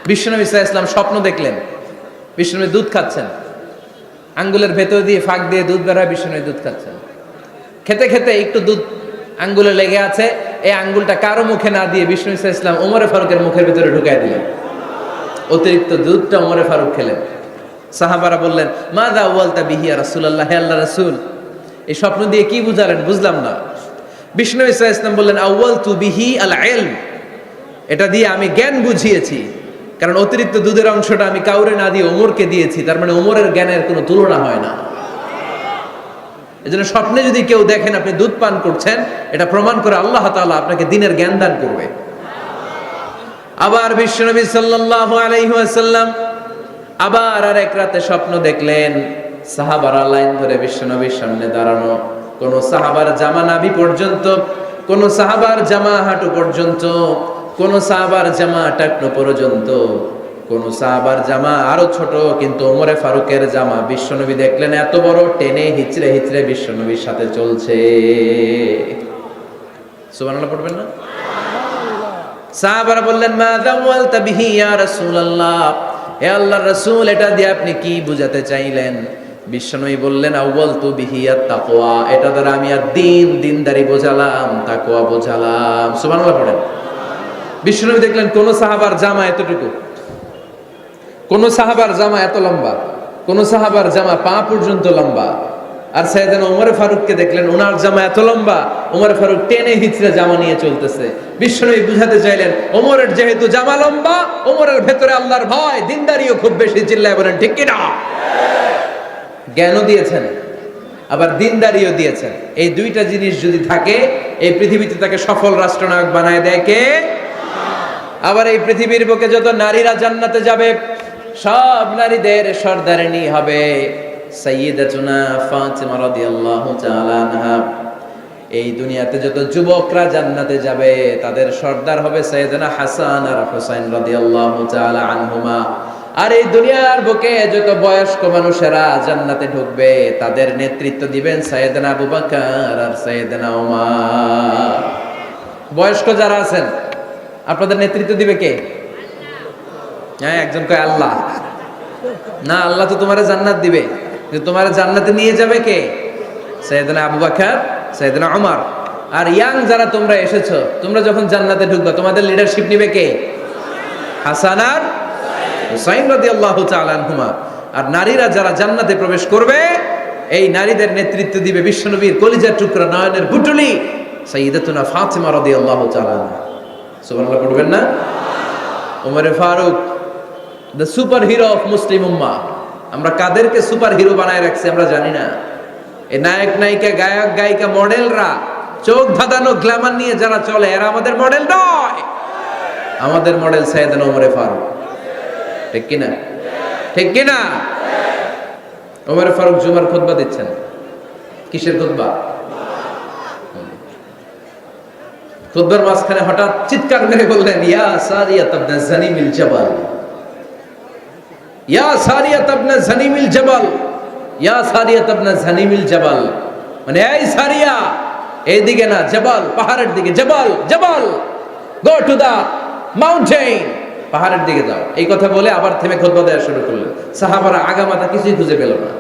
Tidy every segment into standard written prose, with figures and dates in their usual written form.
বিশ্বনবী সাল্লাল্লাহু আলাইহি ওয়াসাল্লাম স্বপ্ন দেখলেন, বিশ্বনবী দুধ খাচ্ছেন, আঙ্গুলের ভেতর দিয়ে ফাঁক দিয়ে দুধ বের হয়, বিশ্বনবী দুধ খাচ্ছেন। খেতে খেতে একটু দুধ আঙ্গুলে লেগে আছে, এই আঙ্গুলটা কারো মুখে না দিয়ে বিশ্বনবী সাল্লাল্লাহু আলাইহি ওয়াসাল্লাম ওমরে ফারুকের মুখের ভিতরে ঢুকাই দিলেন। অতিরিক্ত দুধটা ওমরে ফারুক খেলেন। সাহাবারা বললেন, মাযা ওয়ালতা বিহি ইয়া রাসূলুল্লাহ, হে আল্লাহর রাসূল, এই স্বপ্ন দিয়ে কি বুঝালেন, বুঝলাম না। বিশ্বনবী সাল্লাল্লাহু আলাইহি ওয়াসাল্লাম বললেন, আউয়ালতু বিহি আল ইলম, এটা দিয়ে আমি জ্ঞান বুঝিয়েছি, কারণ অতিরিক্ত দুধের অংশটা আমি কাউরে না দিয়ে ওমরকে দিয়েছি, তার মানে ওমরের জ্ঞানের কোনো তুলনা হয় না। এজন্য স্বপ্নে যদি কেউ দেখেন আপনি দুধ পান করছেন, এটা প্রমাণ করে আল্লাহ তাআলা আপনাকে দ্বীনের জ্ঞান দান করবে। আবার বিশ্বনবী সাল্লাল্লাহু আলাইহি ওয়াসাল্লাম আবার আরেক রাতে স্বপ্ন দেখলেন, সাহাবারা লাইন ধরে বিশ্বনবীর সামনে দাঁড়ানো, কোন সাহাবার জামা নাভি পর্যন্ত, কোন সাহাবার জামা হাঁটু পর্যন্ত, কোন সাহাবার জামা টাকনো পর্যন্ত, কোন সাহাবার জামা আরো ছোট, কিন্তু ওমরে ফারুকের জামা বিশ্বনবী দেখলেন এত বড়, টেনে হিচড়ে হিচড়ে বিশ্বনবীর সাথে চলছে। সুবহানাল্লাহ পড়বেন না? সাহাবারা বললেন, মা দাওয়ালতা বিহি ইয়া রাসূলুল্লাহ, হে আল্লাহর রাসূল, এটা দিয়ে আপনি কি বুঝাতে চাইলেন? বিশ্বনবী বললেন, আউয়ালতু বিহি আত তাকওয়া, এটা দ্বারা আমি আর দিনদারি বোঝালাম, তাকওয়া বোঝালাম। সুবহানাল্লাহ পড়েন। বিশ্বনবী দেখলেন কোন সাহাবার জামা এতটুকু, কোন সাহাবার জামা এত লম্বা, কোন সাহাবার জামা পা পর্যন্ত লম্বা, আর সাইয়েদনা ওমরে ফারুককে দেখলেন ওনার জামা এত লম্বা, ওমরে ফারুক টেনে হিচড়ে জামা নিয়ে চলতেছে। বিশ্বনবী বুঝাতে চাইলেন, ওমরের যেহেতু জামা লম্বা, ওমরের ভেতরে আল্লাহর ভয়, দিনদারিও খুব বেশি। চিল্লায় বলেন ঠিক কি না? জ্ঞানও দিয়েছেন, আবার দিনদারিও দিয়েছেন। এই দুইটা জিনিস যদি থাকে, এই পৃথিবীতে তাকে সফল রাষ্ট্রনায়ক বানায় দেয় কে? আবার এই পৃথিবীর বুকে যত নারীরা জান্নাতে যাবে, সব নারীদের সর্দারিনী হবে সাইয়্যিদাতুনা ফাতিমা রাদিয়াল্লাহু তাআলা আনহা। এই দুনিয়াতে যত যুবকরা জান্নাতে যাবে, তাদের সর্দার হবে সাইয়েদনা হাসান আর হুসাইন রাদিয়াল্লাহু তাআলা আনহুমা। আর এই দুনিয়ার বুকে যত বয়স্ক মানুষেরা জান্নাতে ঢুকবে, তাদের নেতৃত্ব দিবেন সাইয়েদনা আবু বকর আর সাইয়েদনা ওমর। বয়স্ক যারা আছেন, আপনাদের নেতৃত্ব দিবে কে? হ্যাঁ, একজন কয় আল্লাহ। না, আল্লাহ তো তোমারে জান্নাত দিবে, কিন্তু তোমারে জান্নাতে নিয়ে যাবে কে? সাইয়েদনা আবু বকর, সাইয়েদনা ওমর। আর ইয়াং যারা তোমরা এসেছো, তোমরা যখন জান্নাতে ঢুকবা, তোমাদের লিডারশিপ নিবে কে? হাসান আর হুসাইন রাদিয়াল্লাহু তাআলা আনহুমা। আর নারীরা যারা জান্নাতে প্রবেশ করবে, এই নারীদের নেতৃত্ব দিবে বিশ্বনবীর কলিজার টুকরা, নয়নের পুটুলি সাইয়্যিদাতুনা ফাতিমা রাদিয়াল্লাহু তাআলা আনহা। সুবহানাল্লাহ পড়বেন না? ওমরে Farooq, the super hero of Muslim উম্মাহ। আমরা কাদেরকে সুপার হিরো বানায় রাখছি আমরা জানি না। এই নায়ক নায়িকা, গায়ক গায়িকা, মডেলরা, চোখ ধাঁধানো গ্ল্যামার নিয়ে যারা চলে, এরা আমাদের মডেল নয়। আমাদের মডেল সাইয়েদনা ওমরে ফারুক। ঠিক কিনা? ঠিক কিনা? ওমরে ফারুক জুমার খুতবা দিচ্ছেন। কিসের খুতবা? খুতবার মাঝখানে হঠাৎ চিৎকার মেরে বললেন, ইয়া সারিয়াত ইবনে জানিমিল জাবাল, ইয়া সারিয়াত ইবনে জানিমিল জাবাল, ইয়া সারিয়াত ইবনে জানিমিল জাবাল। মানে এই সারিয়া, এইদিকে না, জাবাল পাহাড়ের দিকে, জাবাল জাবাল, গো টু দা মাউন্টেন, পাহাড়ের দিকে যাও। এই কথা বলে আবার থেমে খুতবা দেওয়া শুরু করলেন। সাহাবারা আগামাথা কিছুই খুঁজে পেল না।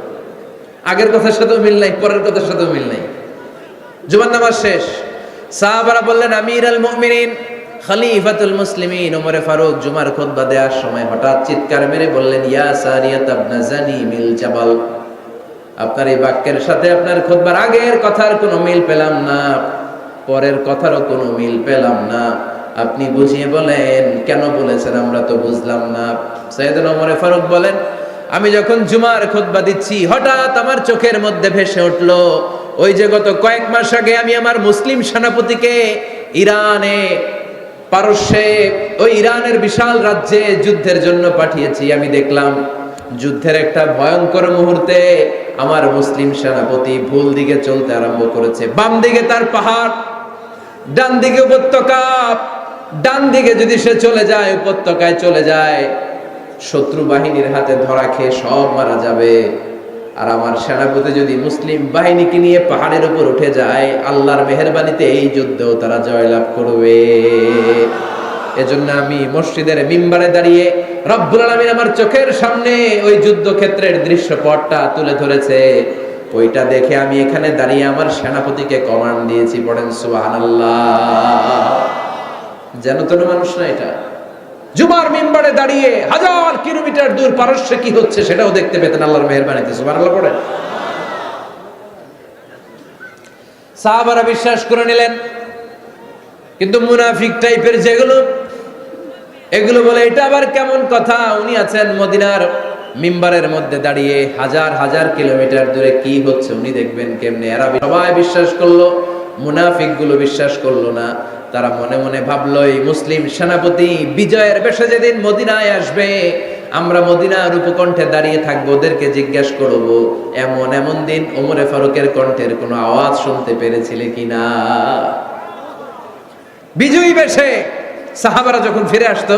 আগের কথার সাথেও মিল নাই, পরের কথার সাথেও মিল নাই। জুমার নামাজ শেষ। সাহাবারা বললেন, আমিরুল মুমিনিন, খলিফাতুল মুসলিমিন ওমরে ফারুক জুমার খুতবা দেওয়ার সময় হঠাৎ চিৎকার মেরে বললেন, ইয়া সারিয়াত ইবনে জানিমিল জাবাল। আপনার এই বাক্যের সাথে আপনার খুতবার আগের কথার কোনো মিল পেলাম না, পরের কথারও কোনো মিল পেলাম না। আপনি বুঝিয়ে বলেন, কেন বলেছেন আমরা তো বুঝলাম না। সাইয়েদনা ওমরে ফারুক বলেন, আমি যখন জুমার খুতবা দিচ্ছি, হঠাৎ আমার চোখের মধ্যে ভেসে উঠলো, ওই যে গত কয়েক মাস আগে আমি আমার মুসলিম সেনাপতিকে ইরানে, পারস্যে, ওই ইরানের বিশাল রাজ্যে যুদ্ধের জন্য পাঠিয়েছি। আমি দেখলাম যুদ্ধের একটা ভয়ঙ্কর মুহূর্তে আমার মুসলিম সেনাপতি ভুল দিকে চলতে আরম্ভ করেছে। বাম দিকে তার পাহাড়, ডান দিকে উপত্যকা। ডান দিকে যদি সে চলে যায়, উপত্যকায় চলে যায়, শত্রু বাহিনীর হাতে ধরা খেয়ে সব মারা যাবে। আর আমার সেনাপতি যদি মুসলিম বাহিনীকে নিয়ে পাহাড়ের উপর উঠে যায়, আল্লাহর মেহেরবানিতে এই যুদ্ধেও তারা জয়লাভ করবে। এজন্য আমি মসজিদের মিম্বারে দাঁড়িয়ে রব্বুল আলামিন আমার চোখের সামনে ওই যুদ্ধক্ষেত্রের দৃশ্যপটটা তুলে ধরেছে, ওইটা দেখে আমি এখানে দাঁড়িয়ে আমার সেনাপতিকে কমান্ড দিয়েছি। পড়েন সুবহানাল্লাহ। যেন তেন মানুষ না এটা। জুমার মিম্বারে দাঁড়িয়ে 1000 কিলোমিটার দূর পারস্যে কি হচ্ছে সেটাও দেখতে পেতেন আল্লাহর মেহেরবানিতে। সুবহানাল্লাহ পড়েন। সাহাবারা বিশ্বাস করে নিলেন, কিন্তু মুনাফিক টাইপের যেগুলো, এগুলো বলে এটা আবার কেমন কথা, উনি আছেন মদিনার মিম্বারের মধ্যে দাঁড়িয়ে 1000 কিলোমিটার দূরে কি হচ্ছে উনি দেখবেন কেমনে। এরা সবাই বিশ্বাস করলো, মুনাফিক গুলো বিশ্বাস করলো না। তারা মনে মনে ভাবলো এই মুসলিম সেনাপতি বিজয়ের বেশে যেদিন মদিনায় আসবে, আমরা মদিনার উপকণ্ঠে দাঁড়িয়ে থাকবো, ওদেরকে জিজ্ঞাসা করবো এমন এমন দিন ওমরে ফারুকের কণ্ঠের কোনো আওয়াজ শুনতে পেরেছিলে কিনা। বিজয়ী বেশে সাহাবারা যখন ফিরে আসতো,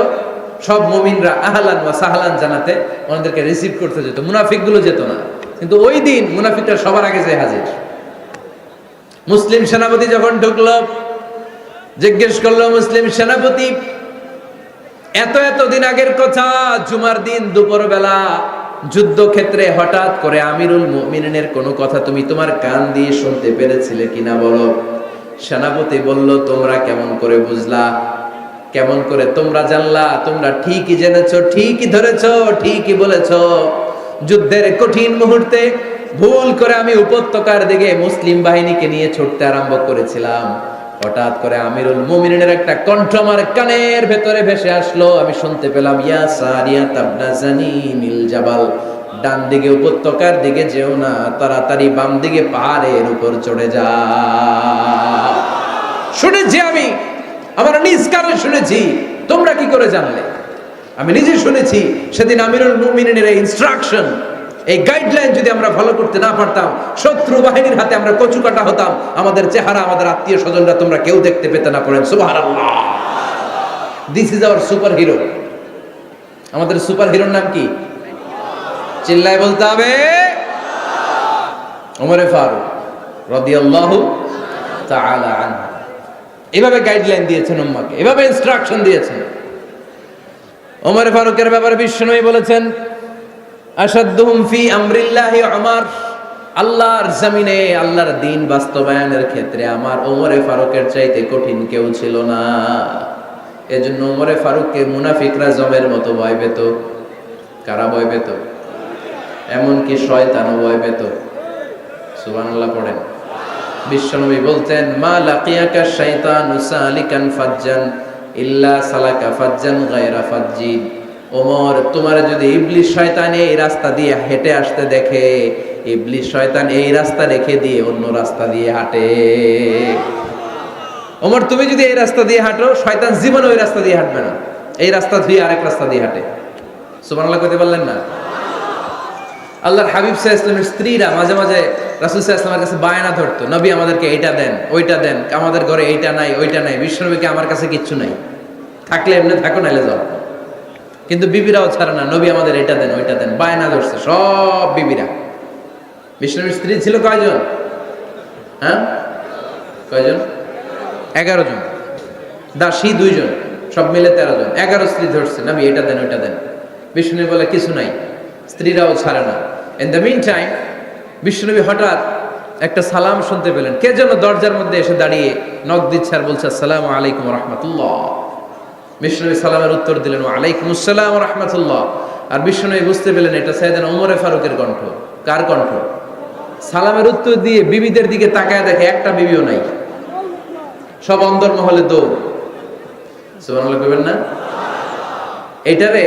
সব মুমিনরা আহলান ওয়া সাহলান জানাতে ওনাদেরকে রিসিভ করতে যেত, মুনাফিক গুলো যেত না। কিন্তু ওই দিন মুনাফিকরা সবার আগে যে হাজির। মুসলিম সেনাপতি যখন ঢুকলো, জিজ্ঞেস করলো মুসলিম সেনাপতি, এত দিন আগের কথা, জুমার দিন দুপুরবেলা যুদ্ধক্ষেত্রে হঠাৎ করে আমিরুল মুমিনিনের কোনো কথা তুমি তোমার কান দিয়ে শুনতে পেরেছিলে কিনা বলো। সেনাপতি বলল, তোমরা কেমন করে বুঝলা, কেমন করে তোমরা জানলা? তোমরা ঠিকই জেনেছো, ঠিকই ধরেছো, ঠিকই বলেছো। যুদ্ধের কঠিন মুহূর্তে ভুল করে আমি উপত্যকার দিকে মুসলিম বাহিনীকে নিয়ে ছুটতে আরম্ভ করেছিলাম। হঠাৎ করে আমিরুল মুমিনিনের একটা কণ্ঠ আমার কানের ভেতরে ভেসে আসলো। আমি শুনতে পেলাম, ইয়া সারিয়া তাবনা জানিনিল জাবাল, ডান দিকে উপত্যকার দিকে যেও না, তাড়াতাড়ি বাম দিকে পাহাড়ের উপর চড়ে যা। শুনেছি আমি, আমার নিজ কানে শুনেছি। তোমরা কি করে জানলে? আমি নিজে শুনেছি। সেদিন আমিরুল মুমিনিনের এই ইনস্ট্রাকশন, এই গাইডলাইন যদি আমরা ফলো করতে না পারতাম, শত্রু বাহিনীর হাতে আমরা কচু কাটা হতাম। আমাদের চেহারা, আমাদের আত্মীয় স্বজনরা তোমরা কেউ দেখতে পেতে না। পড়েন সুবহানাল্লাহ। This is our super hero. আমাদের সুপার হিরোর নাম কি? চিল্লায় বলতে হবে, ওমরে ফারুক রাদিয়াল্লাহু তাআলা আনহু। এভাবে গাইডলাইন দিয়েছেন উম্মাহকে, এভাবে ইনস্ট্রাকশন দিয়েছেন। ওমরে ফারুকের ব্যাপারে বিশ্বনবী বলেছেন, আশাদ্দুহুম ফি আমরিল্লাহি উমর, আল্লাহর জমিনে আল্লাহর দ্বীন বাস্তবায়নের ক্ষেত্রে আমার ওমরে ফারুকের চাইতে কঠিন কেউ ছিল না। এজন্য ওমরে ফারুককে মুনাফিকরা জমের মতো ভয় পেত। কারা ভয় পেত? এমনকি শয়তানও ভয় পেত। সুবহানাল্লাহ পড়েন। বিশ্বনবী বলতেন, মা লাকিয়াকা শাইতানু সালিকান ফাজ্জান ইল্লা সালাকা ফাজ্জান গায়রা ফাজ্জিন। ওমর, তোমার যদি ইবলিস শয়তান এই রাস্তা দিয়ে হেঁটে আসতে দেখে, ইবলিস শয়তান এই রাস্তা রেখে দিয়ে অন্য রাস্তা দিয়ে হাঁটে। ওমর, তুমি যদি এই রাস্তা দিয়ে হাঁটো, শয়তান জীবনে ওই রাস্তা দিয়ে হাঁটবে না, এই রাস্তা ধুয়ে আরেক রাস্তা দিয়ে হাঁটে। সুবহানাল্লাহ কইতে পারলেন না? আল্লাহর হাবিব সাল্লাল্লাহু আলাইহি ওয়াসাল্লামের স্ত্রীরা মাঝে মাঝে রাসূল সাল্লাল্লাহু আলাইহি ওয়াসাল্লামের কাছে বায়না ধরতো, নবী আমাদেরকে এইটা দেন, ওইটা দেন, আমাদের ঘরে এইটা নাই, ওইটা নাই। বিশ্বনবীকে, আমার কাছে কিচ্ছু নাই, থাকলে এমনি থাকো, নাইলে যাও। কিন্তু বিবিরাও ছাড়ে না, নবী আমাদের এটা দেন, ওইটা দেন, বায়না ধরছে সব বিবিরা। বিশ্বনবীর স্ত্রী ছিল কয়জন? হ্যাঁ, কয়জন? 11 জন। দাসী 2 জন, সব মিলে 13 জন। 11 স্ত্রী ধরছে, নবী এটা দেন, ওইটা দেন। বিশ্বনবী বলে কিছু নাই, স্ত্রীরাও ছাড়ে না। ইন দ্য মিন টাইম বিশ্বনবী হঠাৎ একটা সালাম শুনতে পেলেন। কে যেন দরজার মধ্যে এসে দাঁড়িয়ে নক দিচ্ছে আর বলছে, আসসালামু আলাইকুম রাহমাতুল্লাহ। বিশ্বনবী সালামের উত্তর দিলেন, ওয়ালাইকুম আসসালাম রাহমাতুল্লাহ। আর বিশ্বনবী বুঝতে পেলেন এটা সাইয়েদনা ওমরে ফারুকের কণ্ঠ। কার কণ্ঠ? সালামের উত্তর দিয়ে বিবিদের দিকে তাকায় দেখে একটা বিবিও নাই, সব অন্দরমহলে দৌড়। সুবহানাল্লাহ কইবেন না? এটারে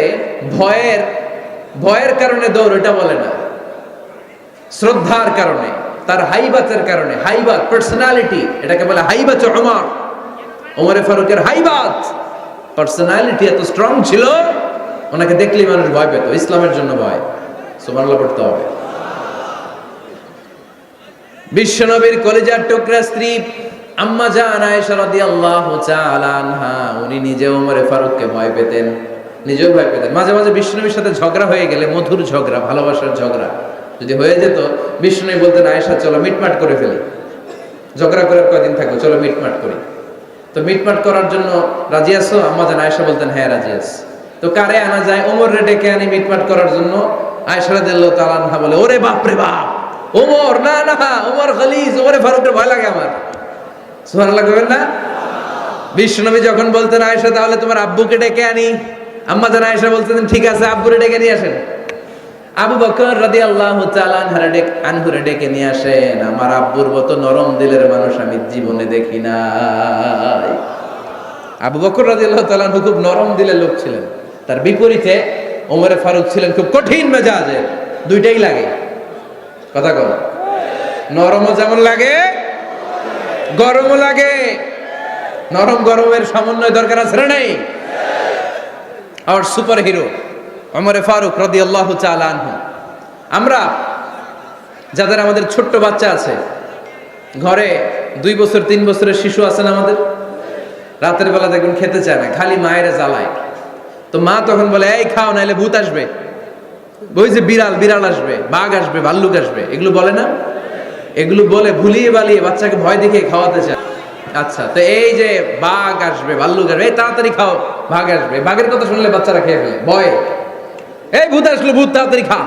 ভয়ের কারণে দৌড় এটা বলে না, শ্রদ্ধার কারণে, তার হাইবাতের কারণে। হাইবাত, পার্সোনালিটি, এটাকে বলে হাইবাত ওমর। ওমরে ফারুকের হাইবাত, পার্সোনালিটি এত স্ট্রং ছিল, ওনাকে দেখলেই মানুষ ভয় পেত। ইসলামের জন্য ভয়। সুবহানাল্লাহ পড়তে হবে। বিশ্বনবীর কলিজার টুকরা স্ত্রী আম্মা জান আয়েশা রাদিয়াল্লাহু তাআলা আনহা, উনি নিজে ওমরে ফারুককে ভয় পেতেন, নিজেও ভয় পেতেন। মাঝে মাঝে বিশ্বনবীর সাথে ঝগড়া হয়ে গেলে, মধুর ঝগড়া, ভালোবাসার ঝগড়া যদি হয়ে যেত, বিশ্বনবী বলতেন, আয়েশা চলো মিটমাট করে ফেলি, ঝগড়া করে কয়দিন থাকবো, চলো মিটমাট করি। তো মিটমাট করার জন্য রাজি আছো? আম্মা জান আয়েশা বলতেন হ্যাঁ রাজি আছি। তো কারে আনা যায়? ওমর রে ডেকে আনি মিটমাট করার জন্য। আয়েশা রাদিয়াল্লাহু তাআলা আনহা বলে, ওরে বাপ রে বাপ, ওমর না না, ওমর খলিজ, ওমরে ফারুকের ভয় লাগে আমার। সুবহানাল্লাহ কইবেন না? বিশ্বনবী যখন বলতেন আয়েশা তাহলে তোমার আব্বুকে ডেকে আনি, আম্মা জান আয়েশা বলতেন ঠিক আছে আব্বুরে ডেকে নিয়ে আসেন। আবু বকর রাদিয়াল্লাহু তাআলা আনহুরে ডেকে নিয়ে আসেন। আমার আব্বুর মতো নরম দিলের মানুষ আমি জীবনে দেখি নাই। আবু বকর রাদিয়াল্লাহু তাআলা আনহু খুব নরম দিলের লোক ছিলেন। তার বিপরীতে ওমরে ফারুক ছিলেন খুব কঠিন মেজাজের। দুইটাই লাগে, কথা কর। নরমও যেমন লাগে, গরমও লাগে। নরম গরমের সমন্বয় দরকার আছে না নাই? আর সুপার হিরো ওমরে ফারুক রাদিয়াল্লাহু তাআলা আনহু। আমরা যাদের আমাদের ছোট্ট বাচ্চা আছে, ঘরে 2 বছর 3 বছরের শিশু আছেন আমাদের, রাতের বেলা দেখবেন খেতে চায় না, খালি মায়ের জ্বালায়। তো মা তখন বলে এই খাও নাইলে ভূত আসবে, ওই যে বিড়াল আসবে, বাঘ আসবে, ভাল্লুক আসবে, এগুলো বলে না? এগুলো বলে ভুলিয়ে বালিয়ে বাচ্চাকে ভয় দেখিয়ে খাওয়াতে চায়। আচ্ছা, তো এই যে বাঘ আসবে, ভাল্লুক আসবে, এই তাড়াতাড়ি খাও, বাঘ আসবে, বাঘের কথা শুনলে বাচ্চারা খেয়ে ফেলে ভয়ে। এই ভূত আসলো, ভূত তাড়াতাড়ি খা,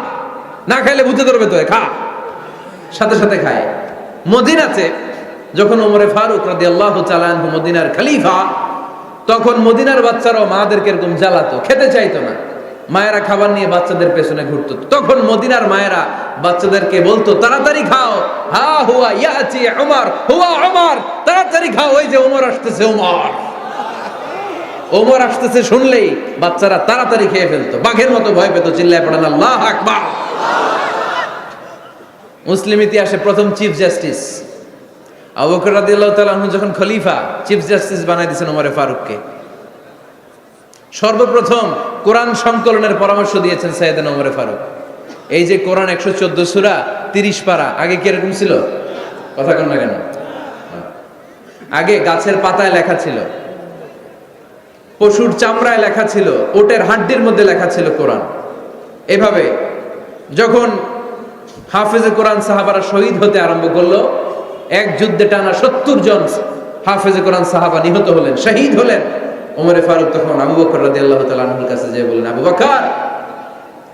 না খাইলে ভূতে ধরবে, তো খা, সাথে সাথে খায়। মদিনাতে যখন ওমরে ফারুক রাদিয়াল্লাহু তাআলা আনহু মদিনার খলিফা, তখন মদিনার বাচ্চারাও মাদেরকে এরকম জ্বালাতো, খেতে চাইতো না। মায়েরা খাবার নিয়ে বাচ্চাদের পেছনে ঘুরতো। তখন মদিনার মায়েরা বাচ্চাদেরকে বলতো তাড়াতাড়ি খাও, হা হুয়া ইয়াতি উমর, হুয়া উমর, তাড়াতাড়ি খাও, ওই যে ওমর আসতেছে, ওমর, ওমর আসতেছে শুনলেই বাচ্চারা তাড়াতাড়ি খেয়ে ফেলতো, বাঘের মতো ভয় পেত, চিল্লায় পড়েন আল্লাহু আকবার। মুসলিম ইতিহাসে প্রথম চিফ জাস্টিস আবু বকর রাদিয়াল্লাহু তাআলা আনহু যখন খলিফা, চিফ জাস্টিস বানাই দিয়েছেন ওমরে ফারুককে। সর্বপ্রথম কোরআন সংকলনের পরামর্শ দিয়েছেন সাইয়েদনা ওমরে ফারুক। এই যে কোরআন 114 সূরা 30 পারা, আগে কি এরকম ছিল? কথা কন না কেন? আগে গাছের পাতায় লেখা ছিল, পশুর চামড়ায় লেখা ছিল, ওটের হাড্ডির মধ্যে লেখা ছিল কোরআন। এভাবে যখন হাফেজে কোরআন সাহাবারা শহীদ হতে আরম্ভ করলো, এক যুদ্ধে টানা 70 জন হাফেজে কোরআন সাহাবা নিহত হলেন, শহীদ হলেন। ওমরে ফারুক তখন আবু বকর রাদিয়াল্লাহু তাআলা আনহুর কাছে যেয়ে বললেন, আবু বকর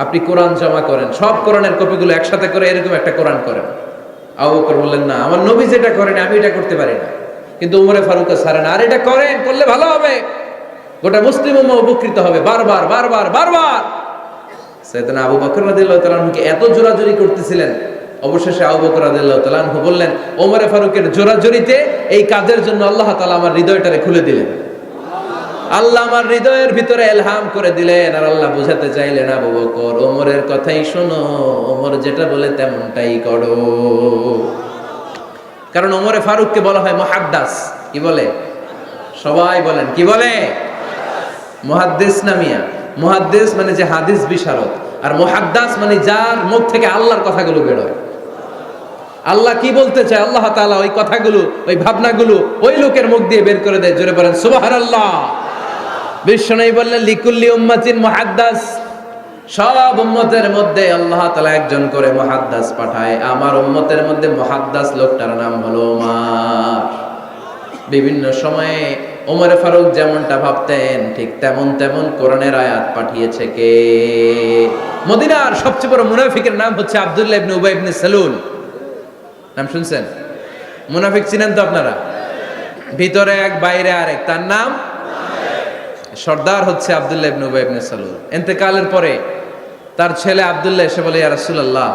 আপনি কোরআন জমা করেন, সব কোরআনের কপিগুলো একসাথে করে এরকম একটা কোরআন করেন। আবু বকর বললেন, না, আমার নবী যেটা করেন আমি এটা করতে পারি না। কিন্তু ওমরে ফারুককে ছাড়েন, আর এটা করেন, করলে ভালো হবে, গোটা মুসলিম উম্মাহ উপকৃত হবে। বারবার বারবার বারবার সাইয়েদনা আবু বকর রাদিয়াল্লাহু তাআলা আনহুকে এত জোরাজুরি করতেছিলেন, অবশেষে আবু বকর রাদিয়াল্লাহু তাআলা আনহু বললেন, ওমরে ফারুকের জোরাজুরিতে এই কাজের জন্য আল্লাহ তাআলা আমার হৃদয়টারে খুলে দিলেন। আল্লাহ আমার হৃদয়ের ভিতরে ইলহাম করে দিলেন, আর আল্লাহ বুঝাতে চাইলেন, আবু বকর ওমরের কথাই শোনো, ওমর যেটা বলে তেমনটাই করো। কারণ ওমরে ফারুককে বলা হয় মুহাদ্দাস। কি বলে? সবাই বলেন কি বলে? মুহাদ্দিস নামিয়া। মুহাদ্দিস মানে যে হাদিস বিশারদ, আর মুহাদ্দাস মানে যার মুখ থেকে আল্লাহর কথাগুলো বেরোয়। আল্লাহ কি বলতে চায়, আল্লাহ তাআলা ওই কথাগুলো, ওই ভাবনাগুলো ওই লোকের মুখ দিয়ে বের করে দেয়। জোরে বলেন সুবহানাল্লাহ। বিশ্বনবী বললেন, লিকুল্লি উম্মাতিন মুহাদ্দাস, সব উম্মতের মধ্যে আল্লাহ তাআলা একজন করে মুহাদ্দাস পাঠায়। আমার উম্মতের মধ্যে মুহাদ্দাস লোকটার নাম হলো ওমর। বিভিন্ন সময়ে ওমরে ফারুক যেমনটা ভাবতেন ঠিক তেমন তেমন কোরআনের আয়াত পাঠিয়েছে কে? মদিনার সবচেয়ে বড় মুনাফিকের নাম হচ্ছে আব্দুল্লাহ ইবনে উবাই ইবনে সালুল। নাম শুনছেন? মুনাফিক চিনেন তো আপনারা? ভিতরে এক বাইরে আরেক, তার নাম সর্দার হচ্ছে আব্দুল্লাহ ইবনে উবাই ইবনে সালুল। ইন্তেকালের পরে তার ছেলে আব্দুল্লাহ এসে বলে, ইয়া রাসূলুল্লাহ,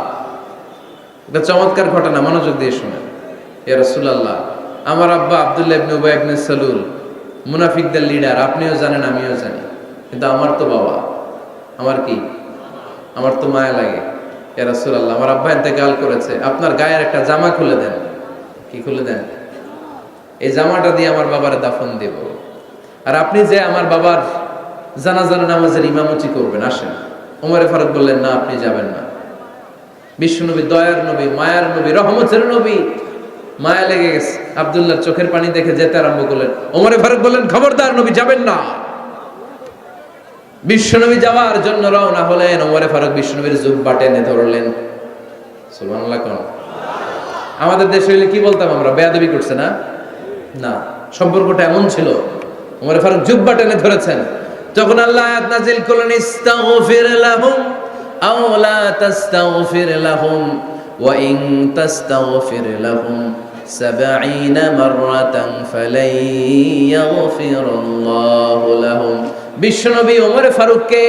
এটা চমৎকার ঘটনা, মনোযোগ দিয়ে শুনেন। ইয়া রাসূলুল্লাহ, আমার আব্বা আব্দুল্লাহ ইবনে উবাই ইবনে সালুল মুনাফিকদের লিডার, আপনিও জানেন আমিও জানি, কিন্তু আমার তো বাবা, আমার কি, আমার তো মায়া লাগে। ইয়া রাসূলুল্লাহ, আমার আব্বা ইন্তেকাল করেছে, আপনার গায়ের একটা জামা খুলে দেন। কি খুলে দেন? এই জামাটা দিয়ে আমার বাবার দাফন দেব, আর আপনি যে আমার বাবার জানাজার নামাজের ইমামতি করবেন, আসেন। ওমরে ফারুক বললেন, না, আপনি যাবেন না। বিশ্বনবী দয়ার নবী, মায়ার নবী, রহমতের নবী, মায়া লেগে গেছে, আব্দুল্লাহর চোখের পানি দেখে যেতে আরম্ভ করলেন। ওমরে ফারুক বললেন, খবরদার, নবী যাবেন না। বিশ্বনবী যাওয়ার জন্য রওনা হলেন। ওমরে ফারুক বিশ্বনবীর জুব্বা টেনে ধরলেন। সুবহানাল্লাহ। কোন আমাদের দেশে হইলে কি বলতাম আমরা? বেয়াদবি করছে না? না, সম্পর্কটা এমন ছিল। ওমর ফারুক জুব্বা টেনে ধরেছেন, তখন আল্লাহ আয়াত নাযিল করলেন, ইস্তাগফির লাহুম আও লা তাস্তাগফির লাহুম ওয়া ইন তাস্তাগফির লাহুম 70 মাররাতান ফালাই ইয়াগফিরুল্লাহু লাহুম। বিশ্বনবী ওমর ফারুককে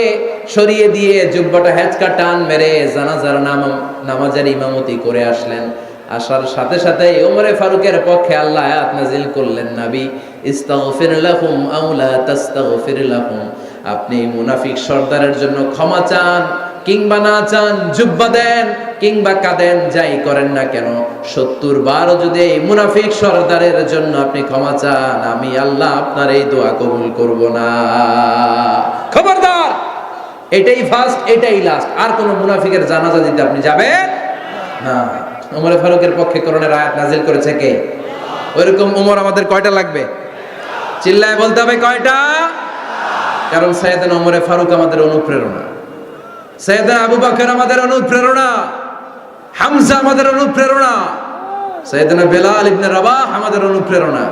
সরিয়ে দিয়ে জুব্বাটা হেঁচকা টান মেরে জানাজার নামাজের ইমামতি করে আসলেন। আসার সাথে সাথে ওমরে ফারুকের পক্ষে আল্লাহ আয়াত নাযিল করলেন, নবী ইস্তাগফির লাহুম আও লা তাস্তাগফির লাহুম, আপনি মুনাফিক সর্দারের জন্য ক্ষমা চান কিংবা না চান, জুব্বা দেন কিংবা কাঁদেন, যাই করেন না কেন, 70 বার যদি এই মুনাফিক সর্দারের জন্য আপনি ক্ষমা চান, আমি আল্লাহ আপনার এই দোয়া কবুল করব না। খবরদার, এটাই ফার্স্ট, এটাই লাস্ট, আর কোন মুনাফিকের জানাজা দিতে আপনি যাবেন না। ওমর ফারুকের পক্ষে করণের আয়াত নাযিল করেছে কে? ওইরকম ওমর আমাদের কয়টা লাগবে? চিল্লায় বলতে হবে কয়টা? কারণ সাইয়েদনা ওমর ফারুক আমাদের অনুপ্রেরণা, সাইয়েদনা আবু বকর আমাদের অনুপ্রেরণা, হামজা আমাদের অনুপ্রেরণা, সাইয়েদনা বেলাল ইবনে রাবাহ আমাদের অনুপ্রেরণা।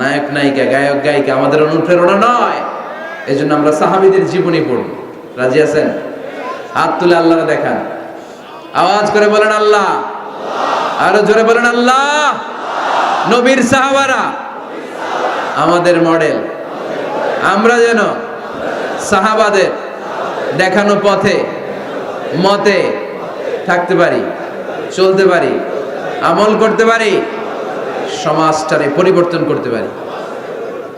নায়ক নায়িকা, গায়ক গায়িকা আমাদের অনুপ্রেরণা নয়। এজন্য আমরা সাহাবীদের জীবনী পড়ব। রাজি আছেন? হাত তুলে আল্লাহকে দেখান, আওয়াজ করে বলেন আল্লাহ, আরো জোরে বলেন আল্লাহ। নবীর সাহাবারা আমাদের মডেল, আমরা যেন সাহাবাদের দেখানো পথে মতে থাকতে পারি, চলতে পারি, আমল করতে পারি, সমাজটারে পরিবর্তন করতে পারি।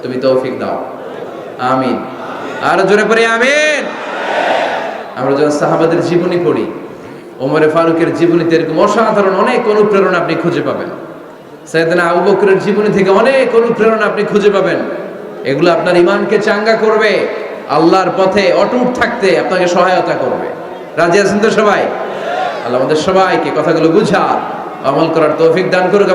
তুমি তৌফিক দাও, আমিন। আরো জোরে পড়ি আমিন। আমরা যখন সাহাবাদের জীবনী পড়ি, ওমর ফারুকের জীবনীতে এরকম অসাধারণ অনেক অনুপ্রেরণা আপনি খুঁজে পাবেন। সাইয়েদনা আবু বকরের জীবনী থেকে অনেক অনুপ্রেরণা আপনি খুঁজে পাবেন। এগুলো আপনার ঈমানকে চাঙ্গা করবে, আল্লাহর পথে অটুট থাকতে আপনাকে সহায়তা করবে। রাজি আছেন তো সবাই? আল্লাহ আমাদের সবাইকে কথাগুলো বুঝা আমল করার তৌফিক দান করুক।